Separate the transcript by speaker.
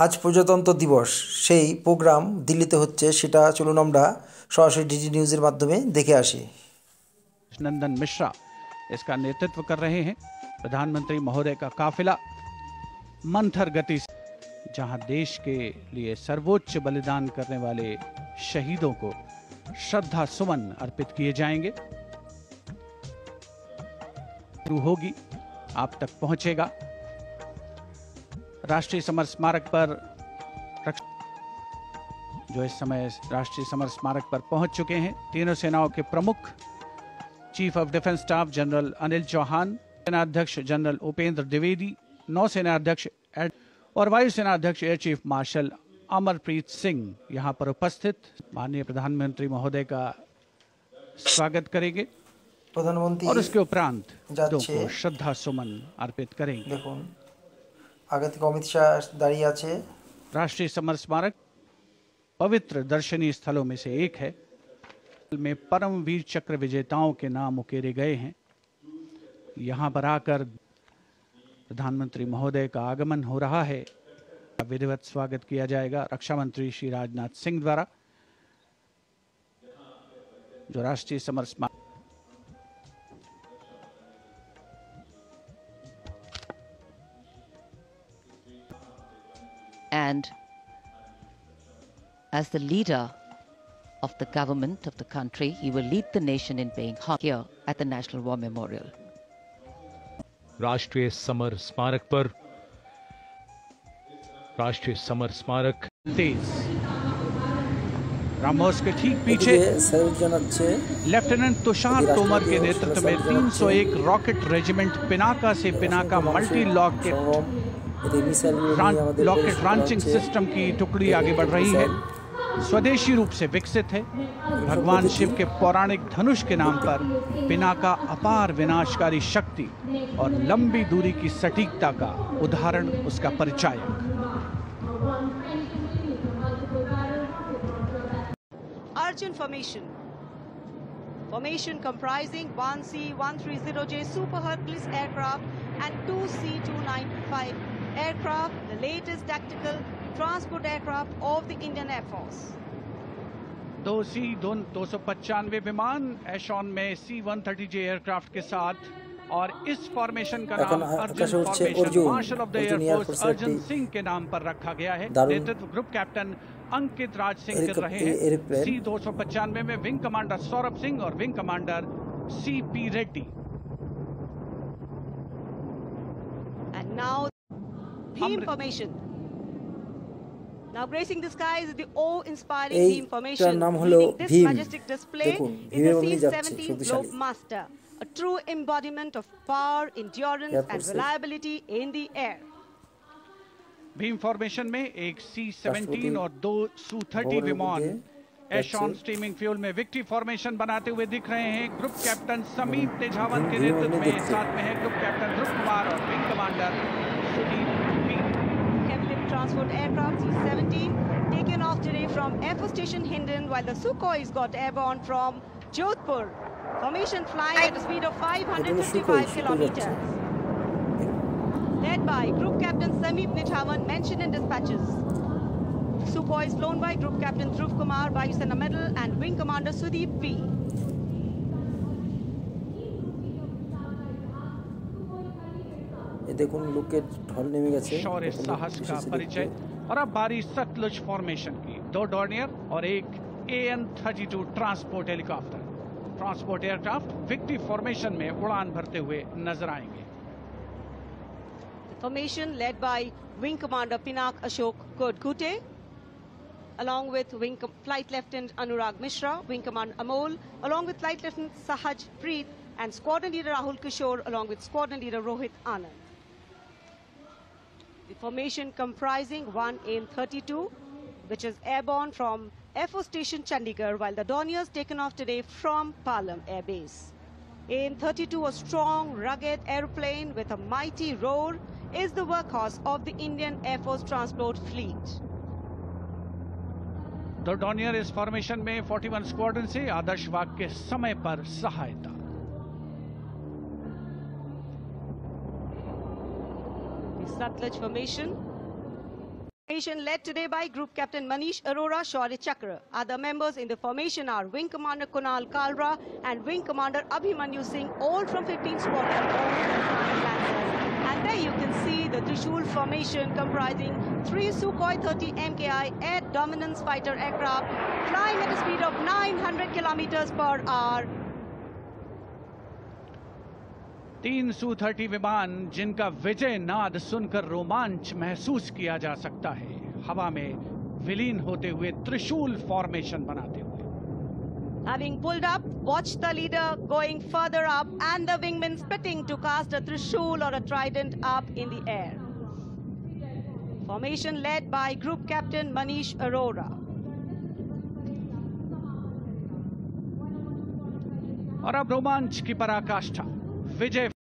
Speaker 1: আজ প্রজাতন্ত্র দিবস, সেই প্রোগ্রাম দিল্লিতে হচ্ছে, সেটা চলুন আমরা সরাসরি ডিডি নিউজের মাধ্যমে দেখে আসি।
Speaker 2: नंदन मिश्रा इसका नेतृत्व कर रहे हैं। प्रधानमंत्री महोदय का काफिला मंथर गति से जहां देश के लिए सर्वोच्च बलिदान करने वाले शहीदों को श्रद्धा सुमन अर्पित किए जाएंगे। शुरू होगी, आप तक पहुंचेगा। राष्ट्रीय समर स्मारक पर जो इस समय राष्ट्रीय समर स्मारक पर पहुंच चुके हैं तीनों सेनाओं के प्रमुख, chief of defence staff general Anil Chauhan, सेना अध्यक्ष जनरल उपेंद्र द्विवेदी, नौसेना अध्यक्ष और वायुसेना अध्यक्ष air chief marshal Amarpreet Singh यहां पर उपस्थित माननीय प्रधानमंत्री महोदय का स्वागत करेंगे और उसके उपरांत को श्रद्धा सुमन अर्पित करेंगे।
Speaker 1: देखो आगे থেকে অমিত শাহ দাঁড়িয়ে আছে।
Speaker 2: राष्ट्रीय समर स्मारक पवित्र दर्शनीय स्थलों में से एक है, में परमवीर चक्र विजेताओं के नाम उकेरे गए हैं। यहां पर आकर प्रधानमंत्री महोदय का आगमन हो रहा है। विधिवत स्वागत किया जाएगा रक्षा मंत्री श्री राजनाथ सिंह द्वारा, जो राष्ट्रीय समर स्मारक
Speaker 3: and as the leader of the government of the country, he will lead the nation in paying homage here at the National War Memorial.
Speaker 4: राष्ट्रीय समर स्मारक पर राष्ट्रीय समर स्मारक
Speaker 2: तेज रामोस के ठीक पीछे लेफ्टिनेंट तुषार तोमर के नेतृत्व में 301 रॉकेट रेजिमेंट पिनाका से Pinaka multi locket launching system की टुकड़ी आगे बढ़ रही है। स्वदेशी रूप से विकसित है। भगवान शिव के पौराणिक धनुष के नाम पर पिनाका अपार विनाशकारी शक्ति और लंबी दूरी की सटीकता का उदाहरण, उसका परिचायक।
Speaker 5: Arjun formation comprising 1 C-130J Super Hercules aircraft and 2 C-295 aircraft, the latest tactical transport aircraft of the Indian Air Force.
Speaker 2: 295 विमान एशॉन में C-130J एयरक्राफ्ट के साथ, और इस फॉर्मेशन का नाम Arjun formation marshal of the air force Arjun Singh के नाम पर रखा गया है। नेतृत्व ग्रुप कैप्टन अंकित राज सिंह कर रहे हैं। C-295 में विंग कमांडर सौरभ सिंह और wing commander C.P. Reddy.
Speaker 5: And now Bhim formation. Now gracing the skies is the awe-inspiring Bhim formation. Leading this majestic display is the C-17 Globemaster, a true embodiment of power, endurance and reliability in the air.
Speaker 2: Bhim formation में एक C-17 और 2 Su-30 विमान एशॉन steaming fuel में victory formation बनाते हुए दिख रहे हैं। ग्रुप कैप्टन समीप तेजावत के नेतृत्व में साथ में है ग्रुप कैप्टन ध्रुव कुमार और wing commander Sudeep P.
Speaker 5: Heavy transport aircraft C-17 taken off today from Air Force Station Hindon, while the Sukhois got airborne from Jodhpur. Formation flying at a speed of 555 kilometers. Led by Group Captain Sameep Nithawan, mentioned in dispatches. Sukhois flown by Group Captain Dhruv Kumar, Vayusena Medal and Wing Commander Sudeep P.
Speaker 2: शौर्य साहस का परिचय। और अब बारी Sutlej formation की। 2 Dornier और एक AN-32 transport helicopter transport aircraft victory formation में उड़ान भरते हुए नजर आएंगे।
Speaker 5: Formation led by Wing Commander Pinak Ashok Kodkute, along with Flight Lieutenant Anurag Mishra, Wing Commander Amol, along with Flight Lieutenant Sahaj Preet, and Squadron Leader Rahul Kishore, along with Squadron Leader Rohit Anand. The formation comprising 1 AN-32, which is airborne from Air Force Station Chandigarh, while the Dorniers taken off today from Palam Air Base. AN-32, a strong, rugged aeroplane with a mighty roar, is the workhorse of the Indian Air Force transport fleet.
Speaker 2: The Dornier इस formation में 41 squadron से आदर्श वाग के समय पर सहायता।
Speaker 5: Satluj formation Formation led today by Group Captain Manish Arora, Shaurya Chakra. Other members in the formation are Wing Commander Kunal Kalra and Wing Commander Abhimanyu Singh, all from 15th Squadron, all from Flying Lancers. And there you can see the Trishul formation comprising 3 Sukhoi 30 MKI air dominance fighter aircraft flying at a speed of 900 kilometers per hour.
Speaker 2: 3 Su-30 विमान जिनका विजय नाद सुनकर रोमांच महसूस किया जा सकता है, हवा में विलीन होते हुए त्रिशूल फॉर्मेशन बनाते हुए.
Speaker 5: Having pulled up, watch the leader going further up and the wingmen spitting to cast a trishul or a trident up in the air. Formation led by Group Captain Manish Arora.
Speaker 2: और अब रोमांच की पराकाष्ठा, विजय